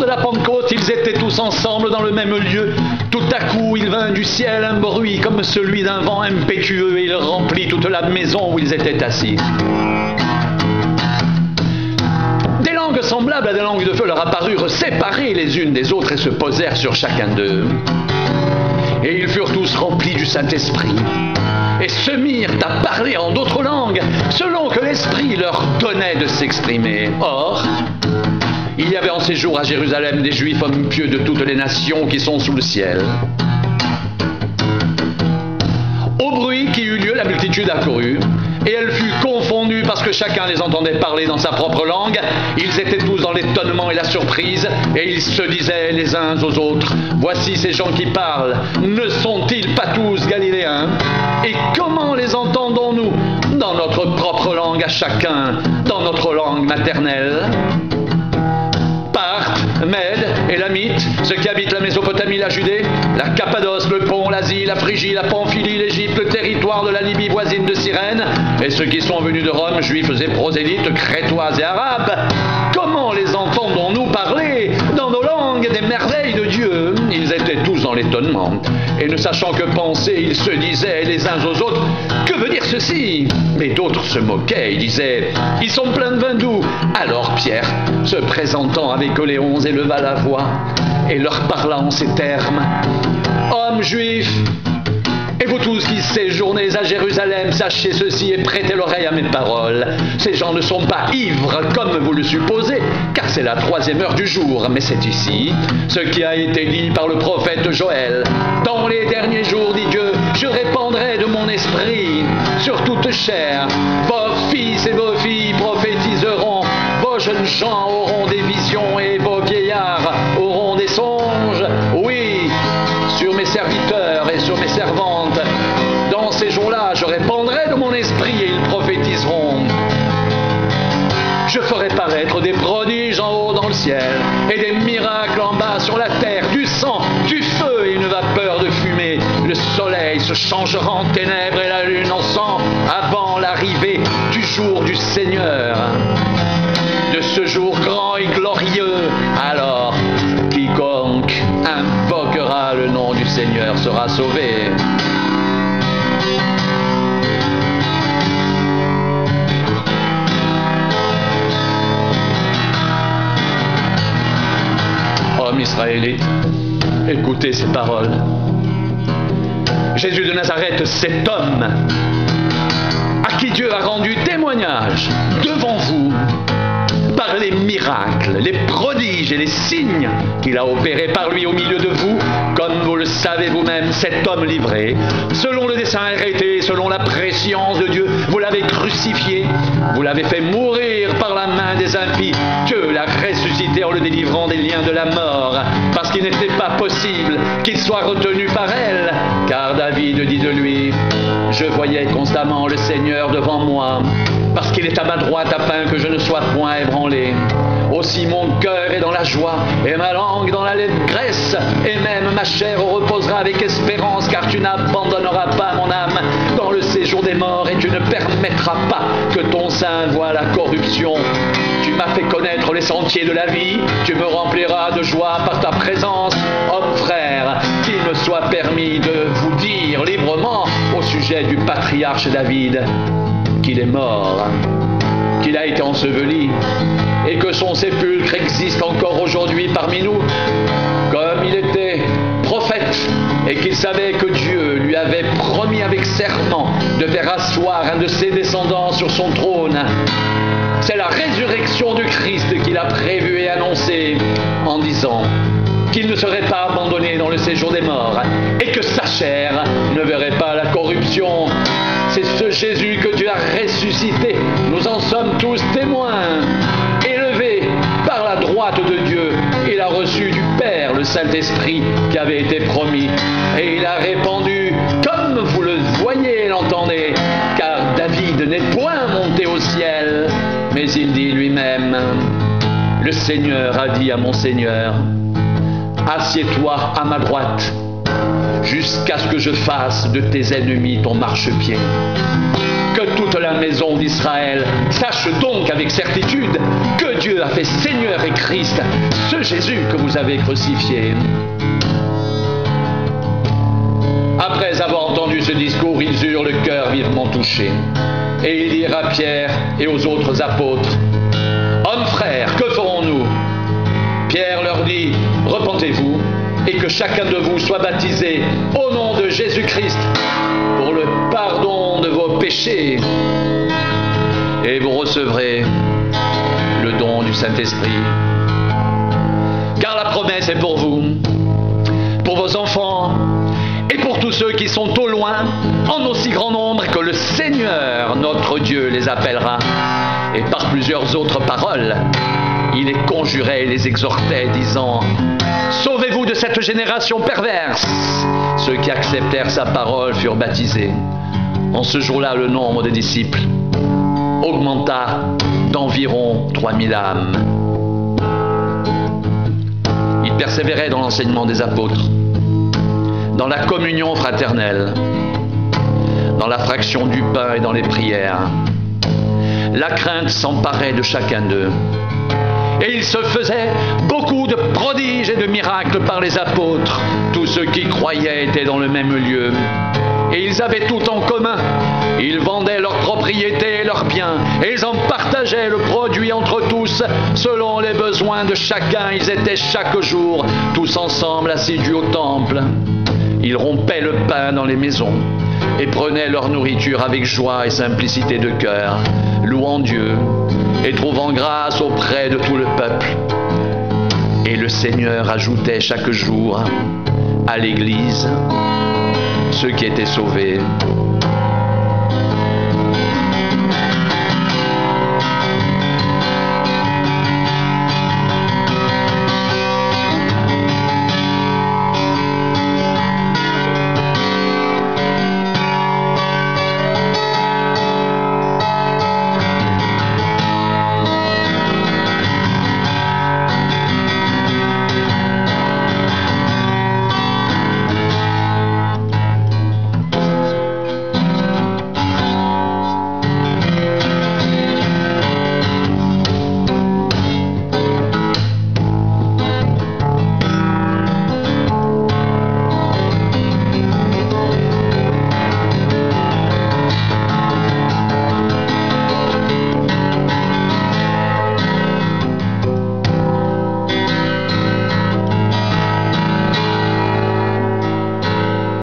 de la Pentecôte, ils étaient tous ensemble dans le même lieu. Tout à coup, il vint du ciel un bruit comme celui d'un vent impétueux et il remplit toute la maison où ils étaient assis. Des langues semblables à des langues de feu leur apparurent séparées les unes des autres et se posèrent sur chacun d'eux. Et ils furent tous remplis du Saint-Esprit et se mirent à parler en d'autres langues selon que l'Esprit leur donnait de s'exprimer. Or, il y avait en ces jours à Jérusalem des Juifs hommes pieux de toutes les nations qui sont sous le ciel. Au bruit qui eut lieu, la multitude accourut, et elle fut confondue parce que chacun les entendait parler dans sa propre langue. Ils étaient tous dans l'étonnement et la surprise, et ils se disaient les uns aux autres, « Voici ces gens qui parlent, ne sont-ils pas tous galiléens? Et comment les entendons-nous? Dans notre propre langue à chacun, dans notre langue maternelle. » Mèdes, Élamites, ceux qui habitent la Mésopotamie, la Judée, la Cappadoce, le Pont, l'Asie, la Phrygie, la Pamphylie, l'Égypte, le territoire de la Libye voisine de Cyrène, et ceux qui sont venus de Rome, juifs et prosélytes, crétois et arabes, comment les entendons-nous parler dans nos langues des merveilles de Dieu? Ils étaient tous dans l'étonnement, et ne sachant que penser, ils se disaient les uns aux autres, que veut dire ceci? Mais d'autres se moquaient et disaient, ils sont pleins de vin doux. Alors Pierre, se présentant avec Oléon, éleva la voix et leur parla en ces termes. Hommes juifs, et vous tous qui séjournez à Jérusalem, sachez ceci et prêtez l'oreille à mes paroles. Ces gens ne sont pas ivres comme vous le supposez, car c'est la 3e heure du jour, mais c'est ici ce qui a été dit par le prophète Joël. Dans les derniers jours, dit Dieu, je répandrai de mon esprit sur toute chair. Vos fils et vos filles prophétiseront, vos jeunes gens auront des visions et vos vieillards auront des songes. Oui, sur mes serviteurs et sur mes servantes, dans ces jours-là, je répandrai de mon esprit et ils prophétiseront. Je ferai paraître des prodiges en haut dans le ciel et des miracles en bas sur la terre, du sang, du feu et une vapeur de fumée. Le soleil se changera en ténèbres et la lune en sang avant l'arrivée du jour du Seigneur. De ce jour grand et glorieux, alors quiconque invoquera le nom du Seigneur sera sauvé. Hommes israélites, écoutez ces paroles. Jésus de Nazareth, cet homme à qui Dieu a rendu témoignage devant vous par les miracles, les prodiges et les signes qu'il a opérés par lui au milieu de vous, comme vous le savez vous-même, cet homme livré, selon le dessein arrêté, selon la prescience de Dieu, vous l'avez crucifié, vous l'avez fait mourir par la main des impies, Dieu l'a ressuscité en le délivrant des liens de la mort, parce qu'il n'était pas possible qu'il soit retenu par elle, car David dit de lui, je voyais constamment le Seigneur devant moi, parce qu'il est à ma droite afin que je ne sois point ébranlé. Aussi mon cœur est dans la joie et ma langue dans l'allégresse, et même ma chair reposera avec espérance, car tu n'abandonneras pas mon âme dans le séjour des morts et tu ne permettras pas que ton sein voie la corruption. Tu m'as fait connaître les sentiers de la vie, tu me rempliras de joie par ta présence. Hommes frères, qu'il me soit permis de vous dire librement au sujet du patriarche David qu'il est mort, qu'il a été enseveli et que son sépulcre existe encore aujourd'hui parmi nous, comme il était prophète et qu'il savait que Dieu lui avait promis avec serment de faire asseoir un de ses descendants sur son trône. C'est la résurrection du Christ qu'il a prévue et annoncée en disant qu'il ne serait pas abandonné dans le séjour des morts et que sa chair ne verrait pas la corruption. C'est ce Jésus que Dieu a ressuscité. Nous en sommes tous témoins. Élevé par la droite de Dieu, il a reçu du Père le Saint-Esprit qui avait été promis. Et il a répandu, comme vous le voyez et l'entendez, car David n'est point monté au ciel, mais il dit lui-même, le Seigneur a dit à mon Seigneur, assieds-toi à ma droite, jusqu'à ce que je fasse de tes ennemis ton marchepied. Que toute la maison d'Israël, sache donc avec certitude que Dieu a fait Seigneur et Christ, ce Jésus que vous avez crucifié. » Après avoir entendu ce discours, ils eurent le cœur vivement touché. Et ils dirent à Pierre et aux autres apôtres: « Hommes frères, que ferons-nous » Pierre leur dit: « Repentez-vous et que chacun de vous soit baptisé au nom de Jésus-Christ pour le pardon de vos péchés. Et vous recevrez le don du Saint-Esprit. Car la promesse est pour vous, pour vos enfants, et pour tous ceux qui sont au loin, en aussi grand nombre que le Seigneur, notre Dieu, les appellera. » Et par plusieurs autres paroles, il les conjurait et les exhortait, disant: « Sauvez-vous de cette génération perverse !» Ceux qui acceptèrent sa parole furent baptisés. En ce jour-là, le nombre des disciples augmenta d'environ 3000 âmes. Ils persévéraient dans l'enseignement des apôtres, dans la communion fraternelle, dans la fraction du pain et dans les prières. La crainte s'emparait de chacun d'eux. Et il se faisait beaucoup de prodiges et de miracles par les apôtres. Tous ceux qui croyaient étaient dans le même lieu. Et ils avaient tout en commun. Ils vendaient leurs propriétés et leurs biens. Et ils en partageaient le produit entre tous, selon les besoins de chacun. Ils étaient chaque jour tous ensemble assidus au temple. Ils rompaient le pain dans les maisons et prenaient leur nourriture avec joie et simplicité de cœur, louant Dieu et trouvant grâce auprès de tout le peuple. Et le Seigneur ajoutait chaque jour à l'Église ceux qui étaient sauvés.